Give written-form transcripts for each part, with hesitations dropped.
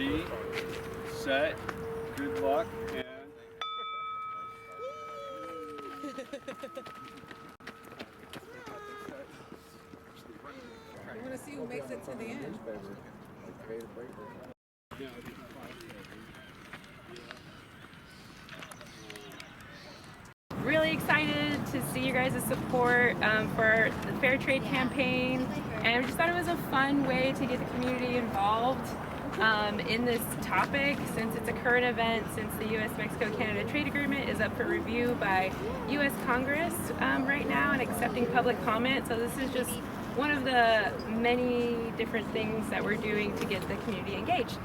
Ready, set, good luck, and... I want to see who makes it to the end. Really excited to see you guys' support for the Fair Trade campaign, and I just thought it was a fun way to get the community involved in this topic, since it's a current event, since the U.S Mexico-Canada Trade Agreement is up for review by U.S Congress right now and accepting public comment. So this is just one of the many different things that we're doing to get the community engaged.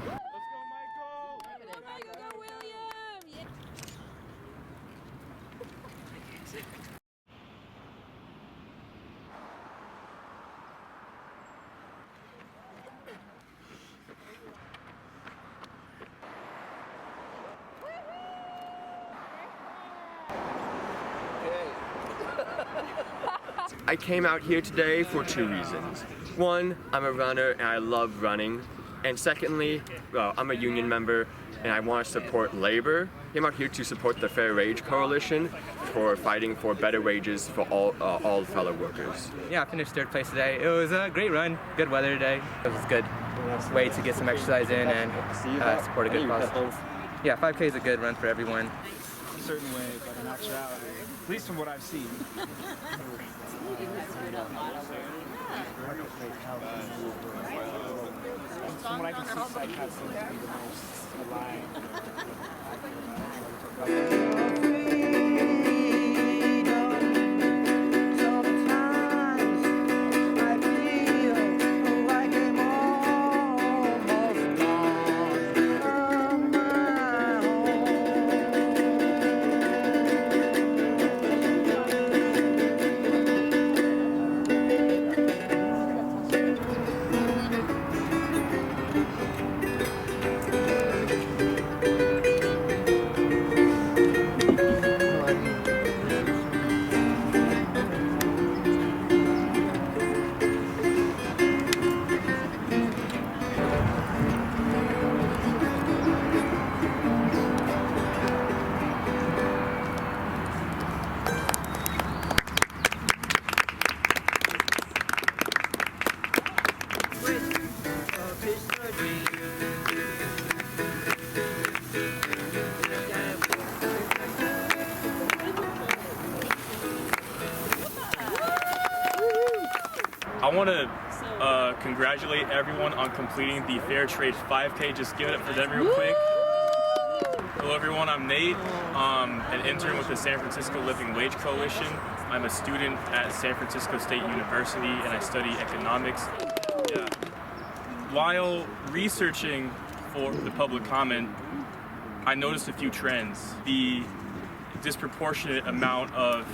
I came out here today for two reasons. One, I'm a runner and I love running. And secondly, I'm a union member and I want to support labor. I came out here to support the Fair Wage Coalition for fighting for better wages for all fellow workers. Yeah, I finished third place today. It was a great run, good weather today. It was a good way to get some exercise in and support a good cause. Yeah, 5K is a good run for everyone. A certain way, but in actuality, at least from what I've seen. From what I can see, psychopaths seem to be the most aligned. I want to congratulate everyone on completing the Fair Trade 5K. Just give it up for them real quick. Hello everyone, I'm Nate, an intern with the San Francisco Living Wage Coalition. I'm a student at San Francisco State University and I study economics. Yeah. While researching for the public comment, I noticed a few trends. The disproportionate amount of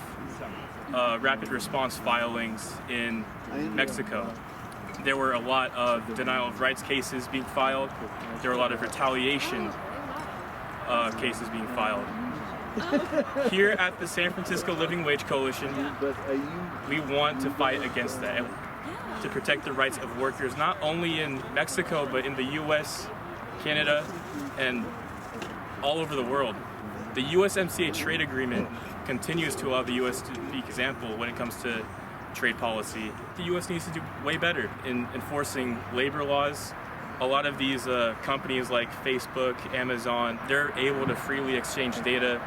rapid response filings in Mexico. There were a lot of denial of rights cases being filed. There were a lot of retaliation cases being filed. Here at the San Francisco Living Wage Coalition, we want to fight against that, to protect the rights of workers, not only in Mexico, but in the U.S., Canada, and all over the world. The USMCA trade agreement continues to allow the U.S. to be example when it comes to trade policy. The U.S. needs to do way better in enforcing labor laws. A lot of these companies like Facebook, Amazon, they're able to freely exchange data,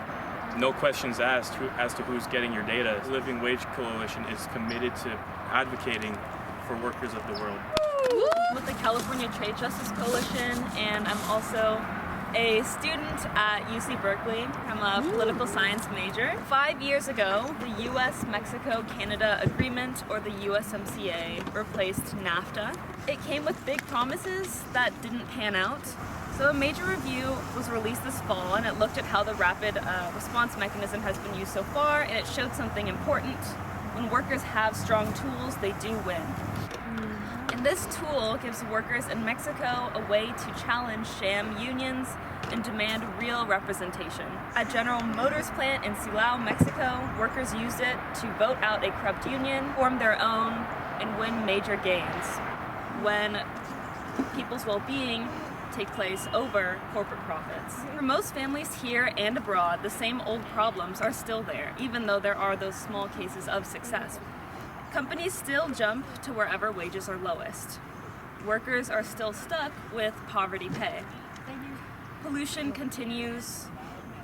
no questions asked as to who's getting your data. The Living Wage Coalition is committed to advocating for workers of the world. With the California Trade Justice Coalition, and I'm also a student at UC Berkeley. I'm a political science major. 5 years ago, the U.S Mexico-Canada Agreement, or the USMCA, replaced NAFTA. It came with big promises that didn't pan out. So a major review was released this fall, and it looked at how the rapid response mechanism has been used so far, and it showed something important. When workers have strong tools, they do win. And this tool gives workers in Mexico a way to challenge sham unions and demand real representation. At General Motors plant in Silao, Mexico, workers used it to vote out a corrupt union, form their own, and win major gains. When people's well-being take place over corporate profits. For most families here and abroad, the same old problems are still there, even though there are those small cases of success. Companies still jump to wherever wages are lowest. Workers are still stuck with poverty pay. Pollution continues.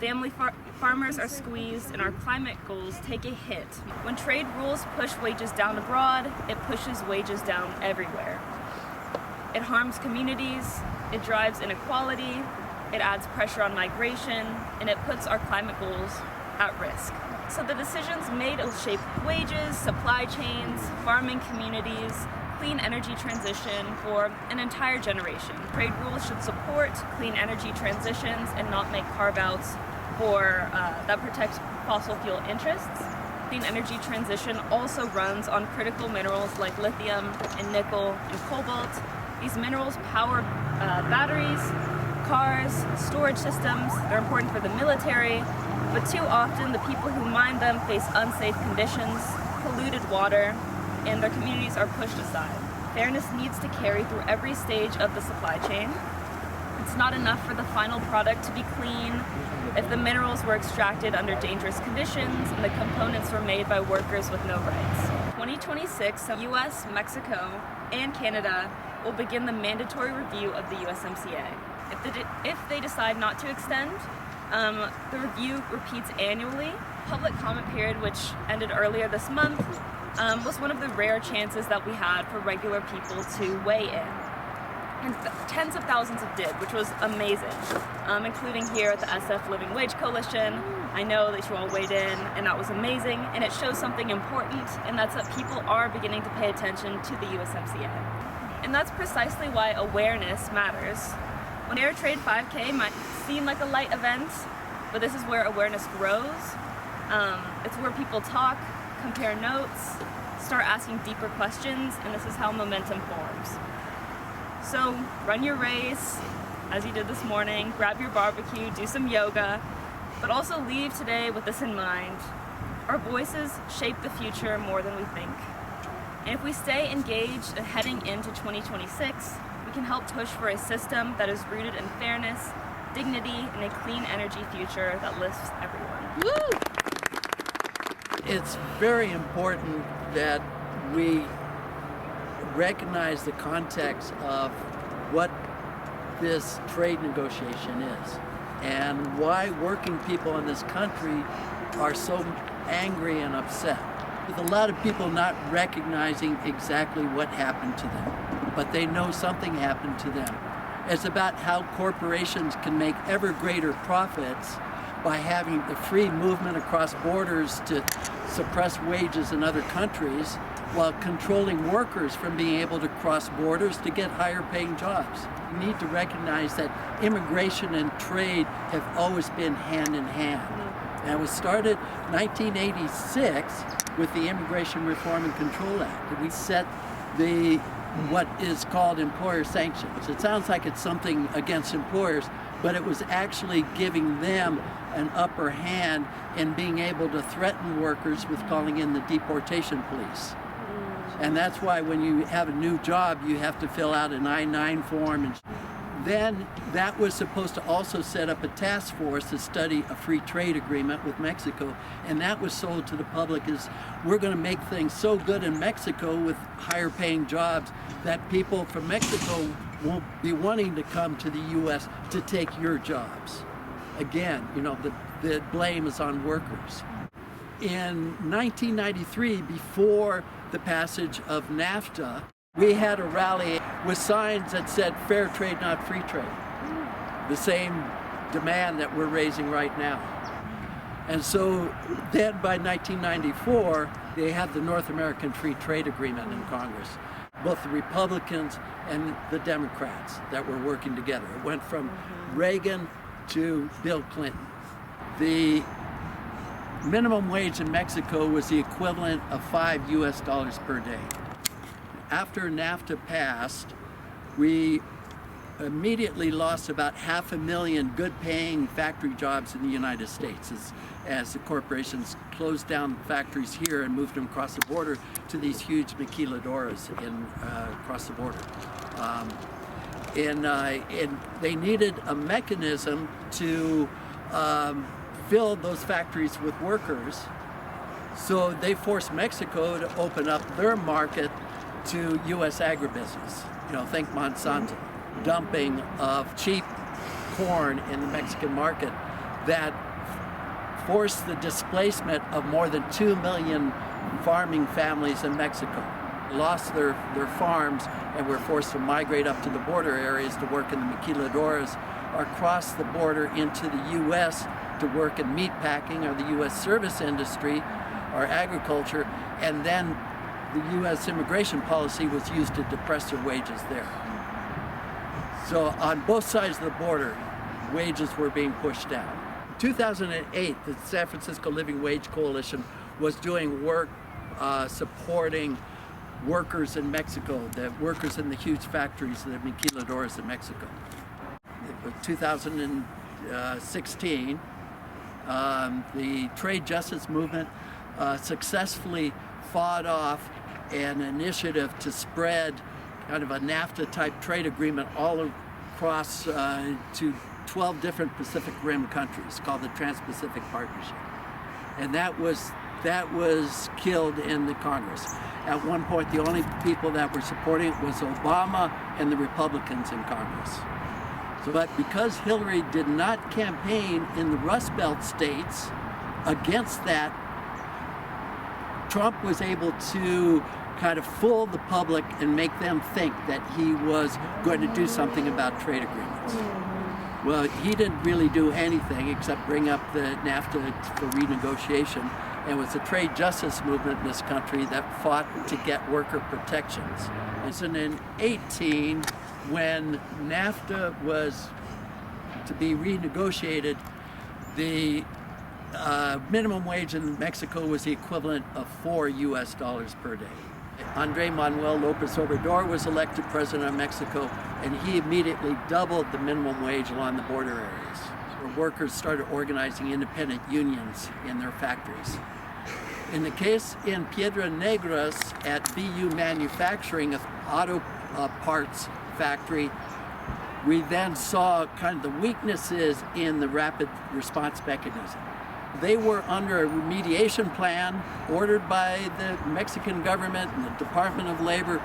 Family farmers are squeezed, and our climate goals take a hit. When trade rules push wages down abroad, it pushes wages down everywhere. It harms communities, it drives inequality, it adds pressure on migration, and it puts our climate goals at risk. So the decisions made will shape wages, supply chains, farming communities, clean energy transition for an entire generation. Trade rules should support clean energy transitions and not make carve-outs for that protect fossil fuel interests. Clean energy transition also runs on critical minerals like lithium and nickel and cobalt. These minerals power batteries, cars, storage systems. They're important for the military, but too often the people who mine them face unsafe conditions, polluted water, and their communities are pushed aside. Fairness needs to carry through every stage of the supply chain. It's not enough for the final product to be clean if the minerals were extracted under dangerous conditions and the components were made by workers with no rights. 2026, U.S., Mexico, and Canada will begin the mandatory review of the USMCA. If they decide not to extend, the review repeats annually. Public comment period, which ended earlier this month, was one of the rare chances that we had for regular people to weigh in. And tens of thousands did, which was amazing, including here at the SF Living Wage Coalition. I know that you all weighed in, and that was amazing, and it shows something important, and that's that people are beginning to pay attention to the USMCA. And that's precisely why awareness matters. When Fair Trade 5K might seem like a light event, but this is where awareness grows. It's where people talk, compare notes, start asking deeper questions, and this is how momentum forms. So run your race, as you did this morning, grab your barbecue, do some yoga, but also leave today with this in mind. Our voices shape the future more than we think. And if we stay engaged and heading into 2026, we can help push for a system that is rooted in fairness, dignity, and a clean energy future that lifts everyone. Woo! It's very important that we recognize the context of what this trade negotiation is and why working people in this country are so angry and upset. With a lot of people not recognizing exactly what happened to them, but they know something happened to them. It's about how corporations can make ever greater profits by having the free movement across borders to suppress wages in other countries while controlling workers from being able to cross borders to get higher paying jobs. We need to recognize that immigration and trade have always been hand in hand. And it was started 1986 with the Immigration Reform and Control Act. We set what is called employer sanctions. It sounds like it's something against employers, but it was actually giving them an upper hand in being able to threaten workers with calling in the deportation police. And that's why when you have a new job, you have to fill out an I-9 form. And then that was supposed to also set up a task force to study a free trade agreement with Mexico. And that was sold to the public as we're going to make things so good in Mexico with higher paying jobs that people from Mexico won't be wanting to come to the U.S. to take your jobs. Again, you know, the blame is on workers. In 1993, before the passage of NAFTA, we had a rally with signs that said fair trade, not free trade. The same demand that we're raising right now. And so then by 1994, they had the North American Free Trade Agreement in Congress. Both the Republicans and the Democrats that were working together. It went from Reagan to Bill Clinton. The minimum wage in Mexico was the equivalent of $5 US per day. After NAFTA passed, we immediately lost about 500,000 good-paying factory jobs in the United States as the corporations closed down factories here and moved them across the border to these huge maquiladoras across the border. and they needed a mechanism to fill those factories with workers. So they forced Mexico to open up their market to U.S. agribusiness. You know, think Monsanto, dumping of cheap corn in the Mexican market that forced the displacement of more than 2 million farming families in Mexico. Lost their farms and were forced to migrate up to the border areas to work in the maquiladoras or cross the border into the U.S. to work in meat packing or the U.S. service industry or agriculture, and then the U.S. immigration policy was used to depress their wages there. So on both sides of the border, wages were being pushed down. In 2008, the San Francisco Living Wage Coalition was doing work supporting workers in Mexico, the workers in the huge factories, the maquiladoras in Mexico. It was 2016. The trade justice movement successfully fought off an initiative to spread kind of a NAFTA-type trade agreement all across to 12 different Pacific Rim countries called the Trans-Pacific Partnership. And that was killed in the Congress. At one point, the only people that were supporting it was Obama and the Republicans in Congress. But because Hillary did not campaign in the Rust Belt states against that, Trump was able to kind of fool the public and make them think that he was going to do something about trade agreements. Well, he didn't really do anything except bring up the NAFTA for renegotiation. And it was the trade justice movement in this country that fought to get worker protections. And in 2018, when NAFTA was to be renegotiated, the minimum wage in Mexico was the equivalent of $4 US per day. Andrés Manuel López Obrador was elected president of Mexico, and he immediately doubled the minimum wage along the border areas, where workers started organizing independent unions in their factories. In the case in Piedras Negras at BU Manufacturing, an auto parts factory, we then saw kind of the weaknesses in the rapid response mechanism. They were under a remediation plan ordered by the Mexican government and the Department of Labor.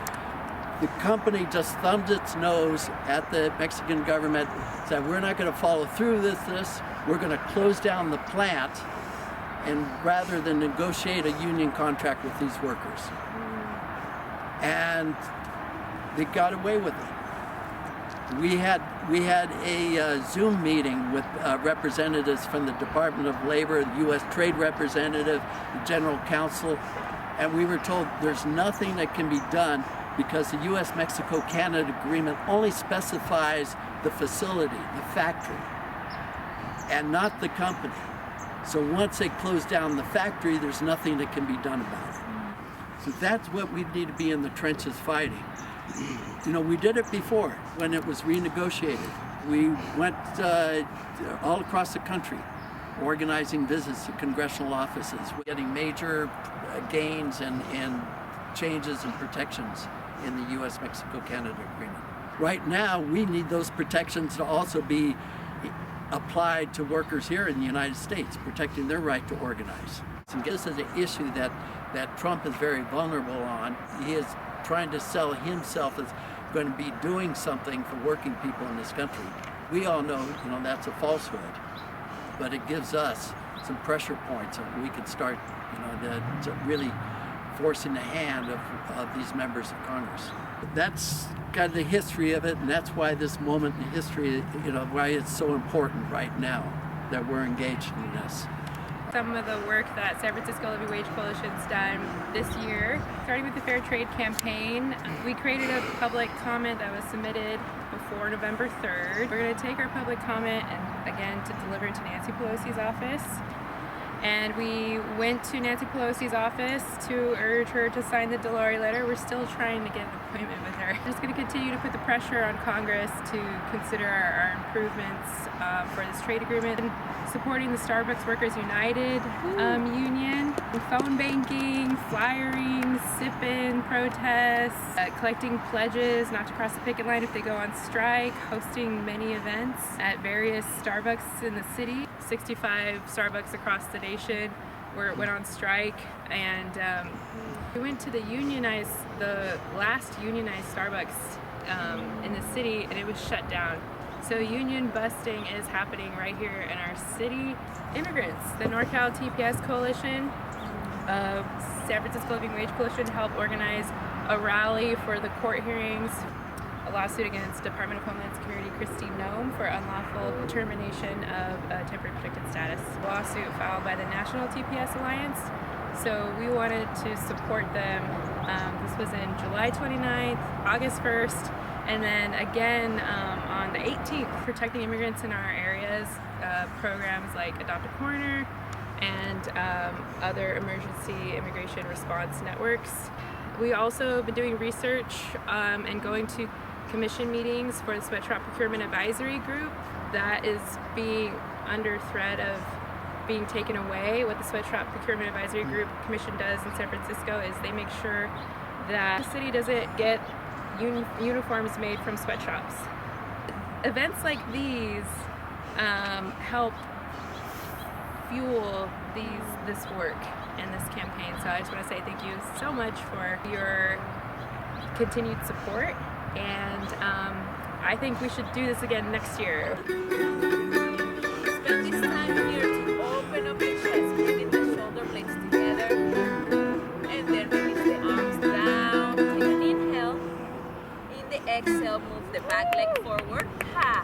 The company just thumbed its nose at the Mexican government, said, we're not going to follow through with this, we're going to close down the plant, and rather than negotiate a union contract with these workers. And they got away with it. We had a Zoom meeting with representatives from the Department of Labor, the U.S. Trade Representative, the General Counsel, and we were told there's nothing that can be done because the U.S. Mexico-Canada Agreement only specifies the facility, the factory, and not the company. So once they close down the factory, there's nothing that can be done about it. So that's what we need to be in the trenches fighting. You know, we did it before when it was renegotiated. We went all across the country organizing visits to congressional offices, getting major gains and changes and protections in the U.S. Mexico-Canada Agreement. Right now, we need those protections to also be applied to workers here in the United States, protecting their right to organize. And this is an issue that Trump is very vulnerable on. He is trying to sell himself as going to be doing something for working people in this country. We all know, that's a falsehood, but it gives us some pressure points and we can start, to really forcing the hand of these members of Congress. That's kind of the history of it, and that's why this moment in history, why it's so important right now that we're engaged in this. Some of the work that San Francisco Living Wage Coalition's done this year, starting with the Fair Trade campaign, we created a public comment that was submitted before November 3rd. We're going to take our public comment and again to deliver it to Nancy Pelosi's office. And we went to Nancy Pelosi's office to urge her to sign the Delore letter. We're still trying to get an appointment with her. together. We're just going to continue to put the pressure on Congress to consider our improvements for this trade agreement. And supporting the Starbucks Workers United union, phone banking, flyering, sip-in protests, collecting pledges not to cross the picket line if they go on strike, hosting many events at various Starbucks in the city. 65 Starbucks across the nation went on strike, and we went to the last unionized Starbucks in the city, and it was shut down. So union busting is happening right here in our city. Immigrants, the NorCal TPS Coalition, San Francisco Living Wage Coalition helped organize a rally for the court hearings, a lawsuit against Department of Homeland Security Christine Noem for unlawful termination of temporary protected status. A lawsuit filed by the National TPS Alliance. So we wanted to support them. This was in July 29th, August 1st, and then again on the 18th, protecting immigrants in our areas, programs like Adopt a Corner and other emergency immigration response networks. We also have been doing research and going to commission meetings for the Sweatshop Procurement Advisory Group that is being under threat of being taken away. What the Sweatshop Procurement Advisory Group Commission does in San Francisco is they make sure that the city doesn't get uniforms made from sweatshops. Events like these help fuel this work and this campaign. So I just want to say thank you so much for your continued support, and I think we should do this again next year. Spend this time here to open up your chest, bringing the shoulder blades together, and then release the arms down. Take an inhale. In the exhale, move the back leg forward. Ha!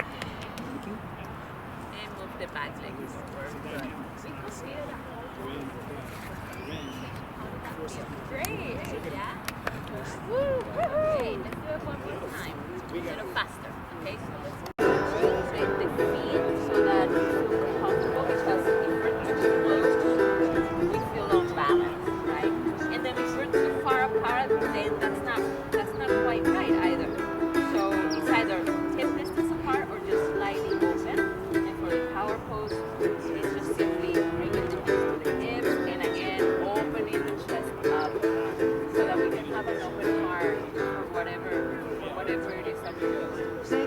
And move the back leg forward. Good. Great. Yeah. Woo! Okay, let's do it one more time. A little faster. Okay, so let's straighten the feet so that we feel comfortable, because if we're too close, we feel off balance, right? And then if we're too far apart, then that's not quite right either. So it's either hip distance apart or just slightly open. And for the power pose, it's just simply bringing the hands to the hips and again opening the chest up so that we can have an open heart for whatever it is that we're doing.